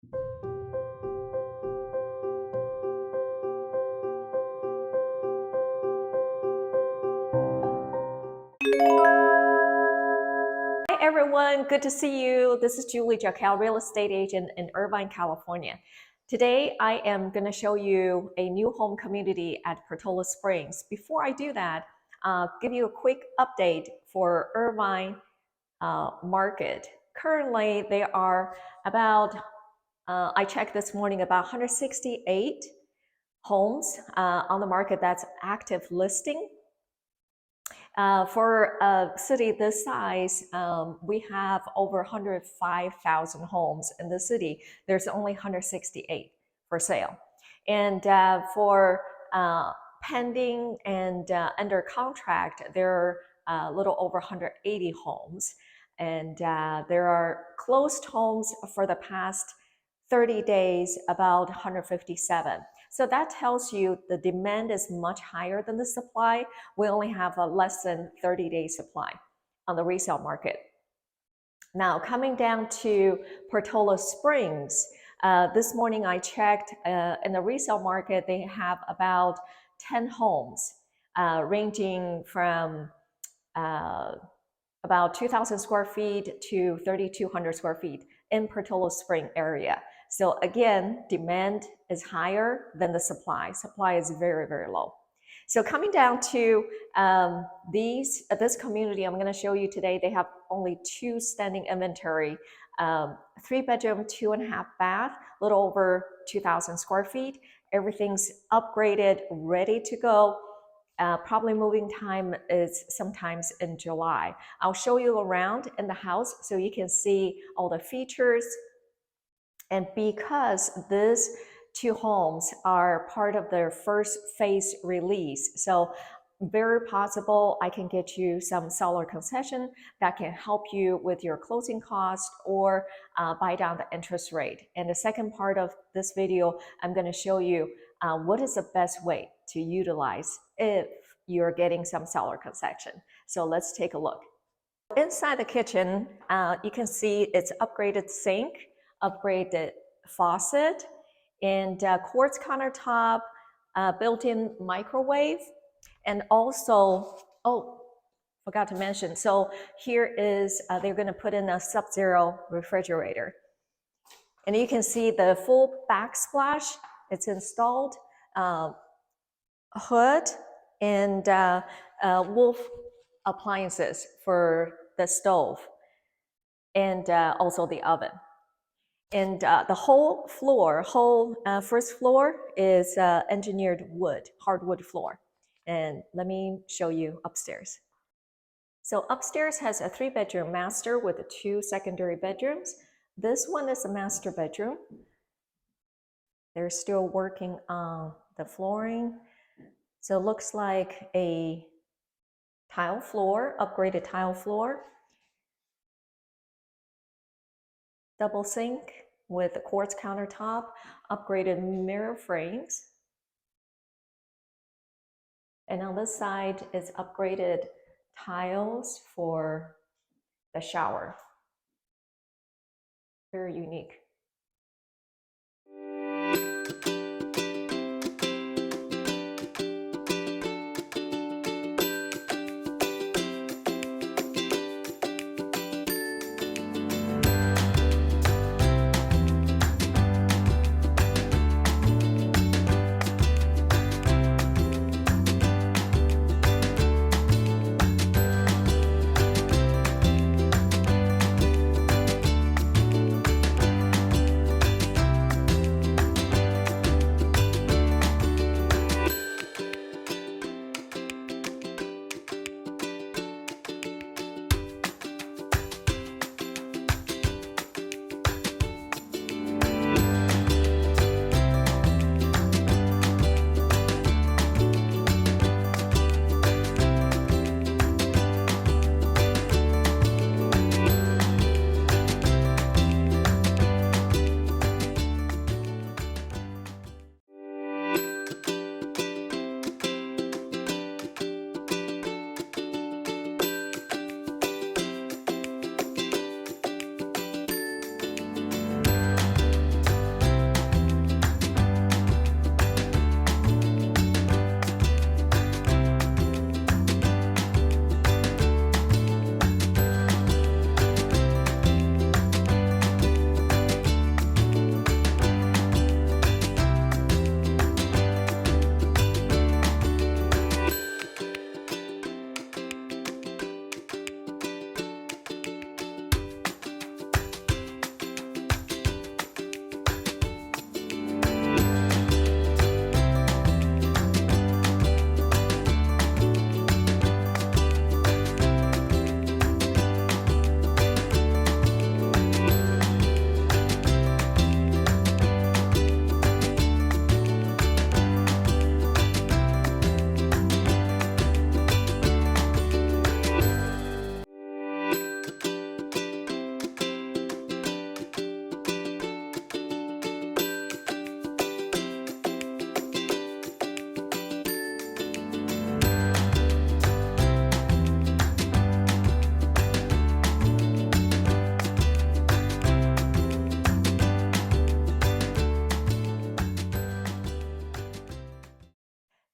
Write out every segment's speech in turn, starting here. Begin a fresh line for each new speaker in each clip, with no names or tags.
Hi everyone, good to see you. This is Julie Jockelle, real estate agent in Irvine, California. Today I am going to show you a new home community at Portola Springs. Before I do that, give you a quick update for Irvine market. Currently, there are about, I checked this morning, about 168 homes on the market that's active listing. For a city this size, we have over 105,000 homes in the city. There's only 168 for sale. And for pending and under contract, there are a little over 180 homes. And there are closed homes for the past 30 days, about 157. So that tells you the demand is much higher than the supply. We only have a less than 30-day supply on the resale market. Now, coming down to Portola Springs, this morning I checked in the resale market, they have about 10 homes ranging from about 2,000 square feet to 3,200 square feet in Portola Spring area. So again, demand is higher than the supply. Supply is very, very low. So coming down to this community I'm going to show you today, they have only 2 standing inventory, 3-bedroom, 2.5 bath, a little over 2,000 square feet. Everything's upgraded, ready to go. Probably moving time is sometimes in July. I'll show you around in the house so you can see all the features. And because these 2 homes are part of their first phase release, so very possible I can get you some seller concession that can help you with your closing cost or buy down the interest rate. And the second part of this video, I'm going to show you what is the best way to utilize if you're getting some seller concession. So let's take a look. Inside the kitchen, you can see it's upgraded sink, upgraded faucet, and quartz countertop, built-in microwave, and also, oh, forgot to mention, so here is, they're going to put in a sub-zero refrigerator. And you can see the full backsplash, it's installed, hood, and wolf appliances for the stove, and also the oven. And the whole floor, first floor is engineered wood, hardwood floor. And let me show you upstairs. So upstairs has a 3-bedroom master with 2 secondary bedrooms. This one is a master bedroom. They're still working on the flooring. So it looks like a tile floor, upgraded tile floor. Double sink with a quartz countertop, upgraded mirror frames. And on this side is upgraded tiles for the shower. Very unique.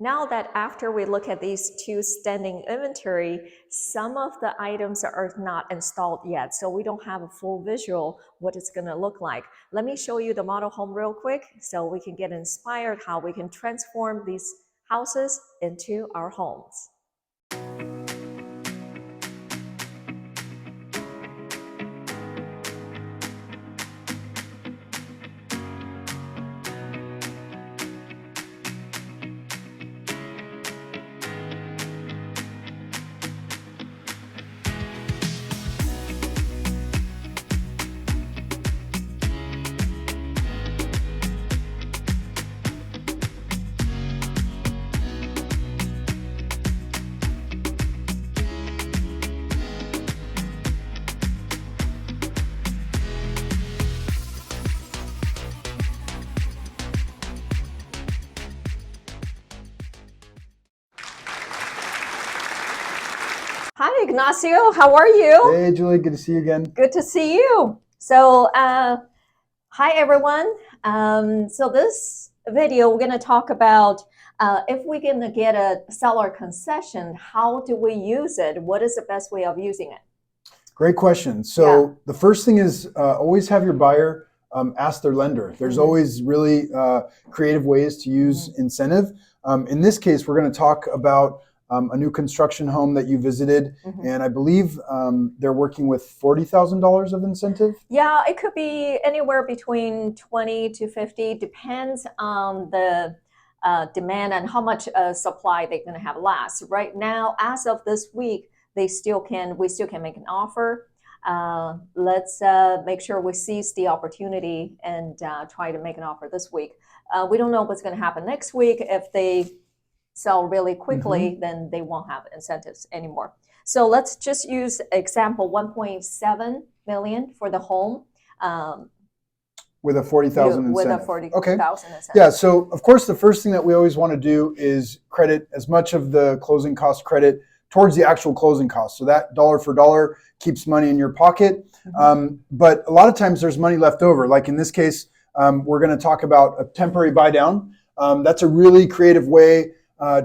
Now that after we look at these two standing inventory, some of the items are not installed yet, so we don't have a full visual what it's going to look like. Let me show you the model home real quick so we can get inspired how we can transform these houses into our homes. Hi, Ignacio. How are you?
Hey, Julie. Good to see you again.
Good to see you. So, hi, everyone. So this video, we're going to talk about if we're going to get a seller concession, how do we use it? What is the best way of using it?
Great question. So the first thing is always have your buyer ask their lender. There's always really creative ways to use incentive. In this case, we're going to talk about a new construction home that you visited, and I believe they're working with $40,000 of incentive.
Yeah, it could be anywhere between 20 to 50, depends on the demand and how much supply they're going to have last. Right now, as of this week, we still can make an offer. Let's make sure we seize the opportunity and try to make an offer this week. We don't know what's going to happen next week. If they sell really quickly, then they won't have incentives anymore. So let's just use example 1.7 million for the home.
With a $40,000 incentive.
With a $40,000 incentive.
Yeah, so of course the first thing that we always want to do is credit as much of the closing cost credit towards the actual closing cost. So that dollar for dollar keeps money in your pocket. But a lot of times there's money left over. Like in this case, we're going to talk about a temporary buy down. That's a really creative way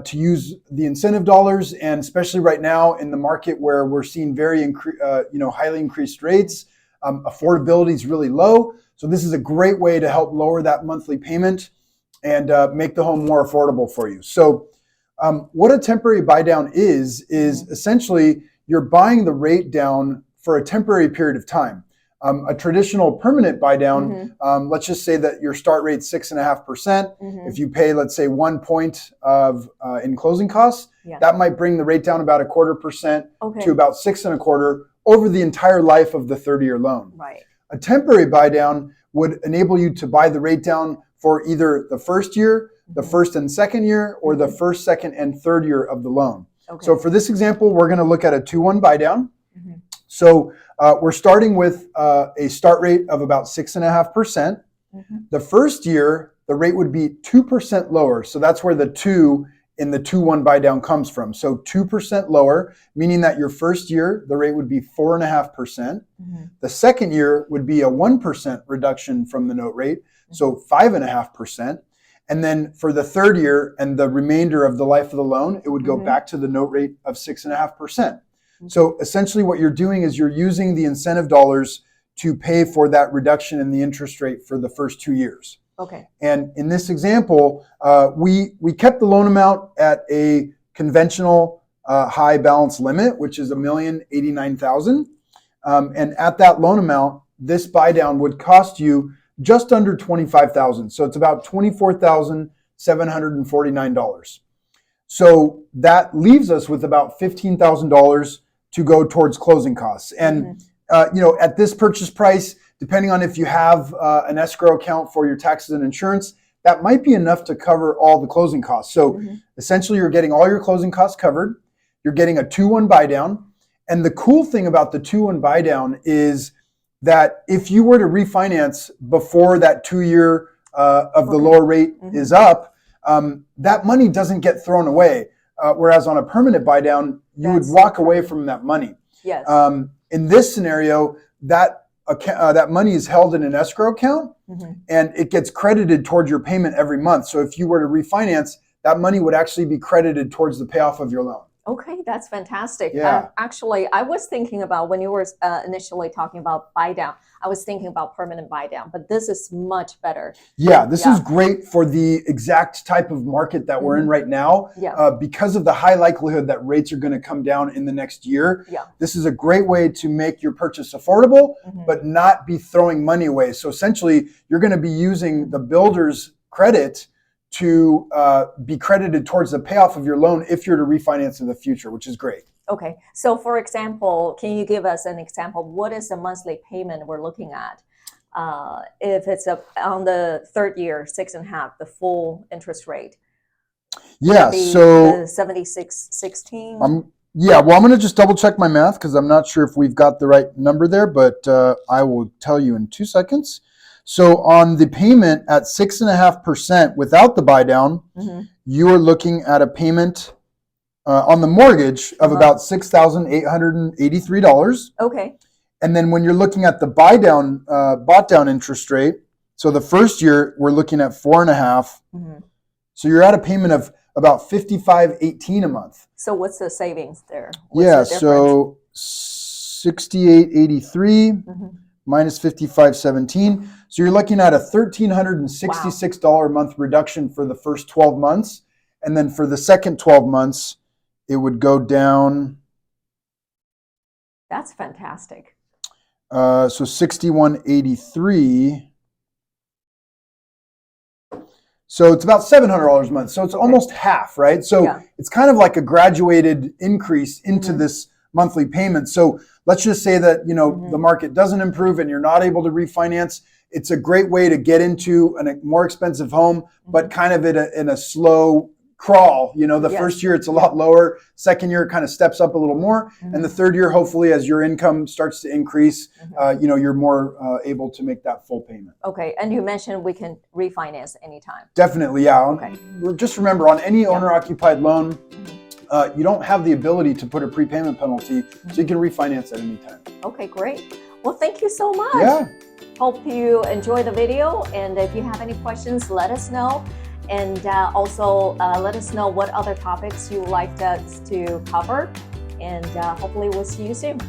to use the incentive dollars, and especially right now in the market where we're seeing very highly increased rates, affordability is really low. So this is a great way to help lower that monthly payment and make the home more affordable for you. So what a temporary buy down is essentially you're buying the rate down for a temporary period of time. A traditional permanent buy down, let's just say that your start rate 6.5%. If you pay, let's say, 1 point of in closing costs, that might bring the rate down about 0.25% to about 6.25% over the entire life of the 30-year loan.
Right.
A temporary buy down would enable you to buy the rate down for either the first year, the first and second year, or the first, second, and third year of the loan. So for this example, we're going to look at a 2-1 buy down. So we're starting with a start rate of about 6.5%. The first year, the rate would be 2% lower. So that's where the 2 in the 2-1 buy down comes from. So 2% lower, meaning that your first year, the rate would be 4.5%. The second year would be a 1% reduction from the note rate, so 5.5%. And then for the third year and the remainder of the life of the loan, it would go back to the note rate of 6.5%. So essentially what you're doing is you're using the incentive dollars to pay for that reduction in the interest rate for the first 2 years. And in this example, we kept the loan amount at a conventional high balance limit, which is $1,089,000. And at that loan amount, this buy down would cost you just under $25,000. So it's about $24,749. So that leaves us with about $15,000 to go towards closing costs. And at this purchase price, depending on if you have an escrow account for your taxes and insurance, that might be enough to cover all the closing costs. So essentially you're getting all your closing costs covered. You're getting a 2-1 buy down. And the cool thing about the 2-1 buy down is that if you were to refinance before that 2-year of the lower rate is up, that money doesn't get thrown away. Whereas on a permanent buy down, you would walk away from that money. In this scenario, that money is held in an escrow account and it gets credited towards your payment every month. So if you were to refinance, that money would actually be credited towards the payoff of your loan.
Okay, that's fantastic.
Yeah.
Actually, I was thinking about when you were initially talking about buy down, I was thinking about permanent buy down, but this is much better.
Yeah, this is great for the exact type of market that we're in right now.
Yeah.
Because of the high likelihood that rates are going to come down in the next year.
Yeah.
This is a great way to make your purchase affordable, but not be throwing money away. So essentially, you're going to be using the builder's credit to be credited towards the payoff of your loan if you're to refinance in the future, which is great.
Okay, so for example, can you give us an example? What is the monthly payment we're looking at? If it's on the third year, 6.5, the full interest rate.
Yeah, so
76.16.
Yeah, well, I'm going to just double check my math because I'm not sure if we've got the right number there, but I will tell you in 2 seconds. So on the payment at 6.5% without the buy down, you are looking at a payment on the mortgage of about $6,883.
Okay.
And then when you're looking at the bought down interest rate, so the first year we're looking at 4.5. So you're at a payment of about $55.18 a month.
So what's the savings there?
So 68.83 minus 55.17. So you're looking at a $1,366 a month reduction for the first 12 months. And then for the second 12 months, it would go down.
That's fantastic.
So 61.83. So it's about $700 a month. So it's almost half, right? So it's kind of like a graduated increase into this monthly payment. So let's just say that, the market doesn't improve and you're not able to refinance. It's a great way to get into a more expensive home, but kind of in a slow crawl. The first year it's a lot lower. Second year it kind of steps up a little more. And the third year, hopefully, as your income starts to increase, you're more able to make that full payment.
Okay. And you mentioned we can refinance anytime.
Definitely, yeah.
Okay.
Just remember, on any owner-occupied loan, you don't have the ability to put a prepayment penalty, so you can refinance at any time.
Okay, great. Well, thank you so much.
Yeah.
Hope you enjoy the video. And if you have any questions, let us know. And also let us know what other topics you would like us to cover. And hopefully we'll see you soon.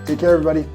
Take care, everybody.